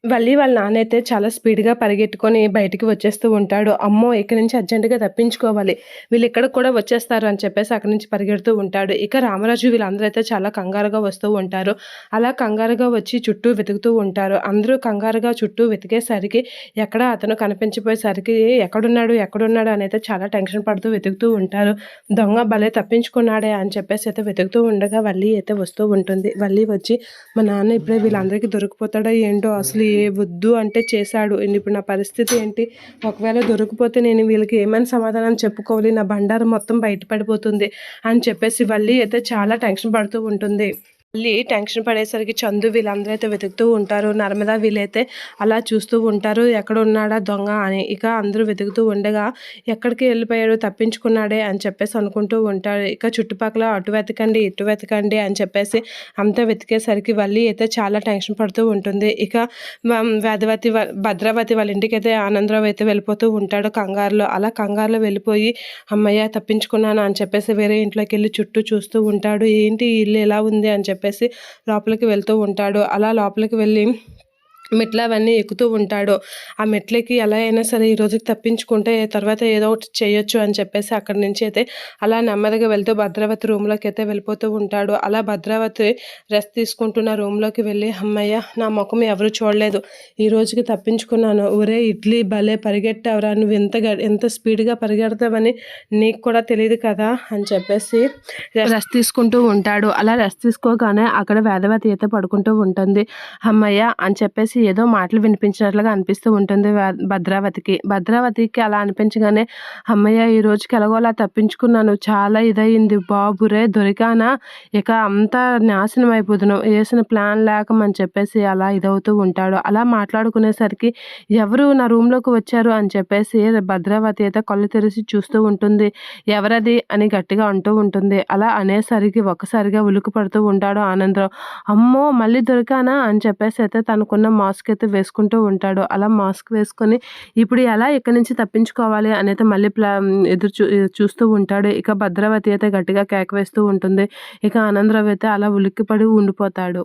వాళ్ళ నాన్నయితే చాలా స్పీడ్‌గా పరిగెట్టుకొని బయటికి వచ్చేస్తూ ఉంటాడు. అమ్మో! ఇక్కడి నుంచి అర్జెంట్‌గా తప్పించుకోవాలి. వీళ్ళిక్కడికి కూడా వచ్చేస్తారు అని చెప్పేసి అక్కడి నుంచి పరిగెడుతూ ఉంటాడు. ఇక రామరాజు వీళ్ళందరూ అయితే చాలా కంగారుగా వస్తూ ఉంటారు. అలా కంగారుగా వచ్చి చుట్టూ వెతుకుతూ ఉంటారు. అందరూ కంగారుగా చుట్టూ వెతికేసరికి ఎక్కడ అతను కనిపించపోయేసరికి ఎక్కడున్నాడు? ఎక్కడున్నాడు? అనైతే చాలా టెన్షన్ పడుతూ వెతుకుతూ ఉంటారు. దొంగ భలే తప్పించుకున్నాడే అని చెప్పేసి అయితే వెతుకుతూ ఉండగా వల్లి అయితే వస్తూ ఉంటుంది. వల్లి వచ్చి మా నాన్న ఇప్పుడే వీళ్ళందరికీ దొరికిపోతాడో ఏంటో అసలు వద్దు అంటే చేశాడు. ఇప్పుడు నా పరిస్థితి ఏంటి? ఒకవేళ దొరికిపోతే నేను వీళ్ళకి ఏమైనా సమాధానం చెప్పుకోవాలి? నా బండారం మొత్తం బయట పడిపోతుంది అని చెప్పేసి వల్లి అయితే చాలా టెన్షన్ పడుతూ ఉంటుంది. మళ్ళీ టెన్షన్ పడేసరికి చందు వీళ్ళందరూ అయితే వెతుకుతూ ఉంటారు. నర్మద వీళ్ళైతే అలా చూస్తూ ఉంటారు. ఎక్కడ ఉన్నాడా దొంగ అని. ఇక అందరూ వెతుకుతూ ఉండగా ఎక్కడికి వెళ్ళిపోయాడు తప్పించుకున్నాడే అని చెప్పేసి అనుకుంటూ ఉంటారు. ఇక చుట్టుపక్కల అటు వెతకండి ఇటు వెతకండి అని చెప్పేసి అంతా వెతికేసరికి వల్లి అయితే చాలా టెన్షన్ పడుతూ ఉంటుంది. ఇక భద్రావతి వాళ్ళ ఇంటికి అయితే ఆనందరావు అయితే వెళ్ళిపోతూ ఉంటాడు కంగారులో. అలా కంగారులో వెళ్ళిపోయి అమ్మయ్య తప్పించుకున్నాను అని చెప్పేసి వేరే ఇంట్లోకి వెళ్ళి చుట్టూ చూస్తూ ఉంటాడు. ఏంటి ఇల్లు ఎలా ఉంది అని చెప్పేసి లోపలికి వెళ్తూ ఉంటాడు. అలా లోపలికి వెళ్ళి మెట్లు అవన్నీ ఎక్కుతూ ఉంటాడు. ఆ మెట్లకి ఎలా అయినా సరే ఈ రోజుకి తప్పించుకుంటే తర్వాత ఏదో ఒకటి చేయొచ్చు అని చెప్పేసి అక్కడి నుంచి అయితే అలా నెమ్మదిగా వెళ్తూ భద్రావతి రూమ్లోకి అయితే వెళ్ళిపోతూ ఉంటాడు. అలా భద్రావతి రెస్ట్ తీసుకుంటున్న రూమ్లోకి వెళ్ళి అమ్మయ్య నా ముఖం ఎవరు చూడలేదు, ఈ రోజుకి తప్పించుకున్నాను. ఒరే ఇడ్లీ భలే పరిగెట్టావురా, నువ్వు ఎంత స్పీడ్గా పరిగెడతావని నీకు కూడా తెలియదు కదా అని చెప్పేసి రెస్ట్ తీసుకుంటూ ఉంటాడు. అలా రెస్ట్ తీసుకోగానే అక్కడ వేదవతి అయితే పడుకుంటూ ఉంటుంది. అమ్మయ్య అని చెప్పేసి ఏదో మాటలు వినిపించినట్లుగా అనిపిస్తూ ఉంటుంది భద్రావతికి అలా అనిపించగానే అమ్మయ్య ఈ రోజుకి ఎలాగోలా తప్పించుకున్నాను, చాలా ఇదయింది బాబురే దొరికానా, ఇక అంతా నాశనం అయిపోతున్నావు, వేసిన ప్లాన్ లేకమని చెప్పేసి అలా ఇదవుతూ ఉంటాడు. అలా మాట్లాడుకునేసరికి ఎవరు నా రూమ్లోకి వచ్చారు అని చెప్పేసి భద్రావతి అయితే కళ్ళు తెరిచి చూస్తూ ఉంటుంది. ఎవరది అని గట్టిగా అంటూ ఉంటుంది. అలా అనేసరికి ఒక్కసారిగా ఉలికి పడుతూ ఉంటాడు ఆనందరావు. అమ్మో మళ్ళీ దొరికానా అని చెప్పేసి అయితే తనకున్న మాస్క్ అయితే వేసుకుంటూ ఉంటాడు. అలా మాస్క్ వేసుకొని ఇప్పుడు ఎలా ఇక్కడి నుంచి తప్పించుకోవాలి అనేది మళ్ళీ చూస్తూ ఉంటాడు. ఇక భద్రావతి అయితే గట్టిగా కేక వేస్తూ ఉంటుంది. ఇక ఆనందరావు అయితే అలా ఉలిక్కిపడి ఉండిపోతాడు.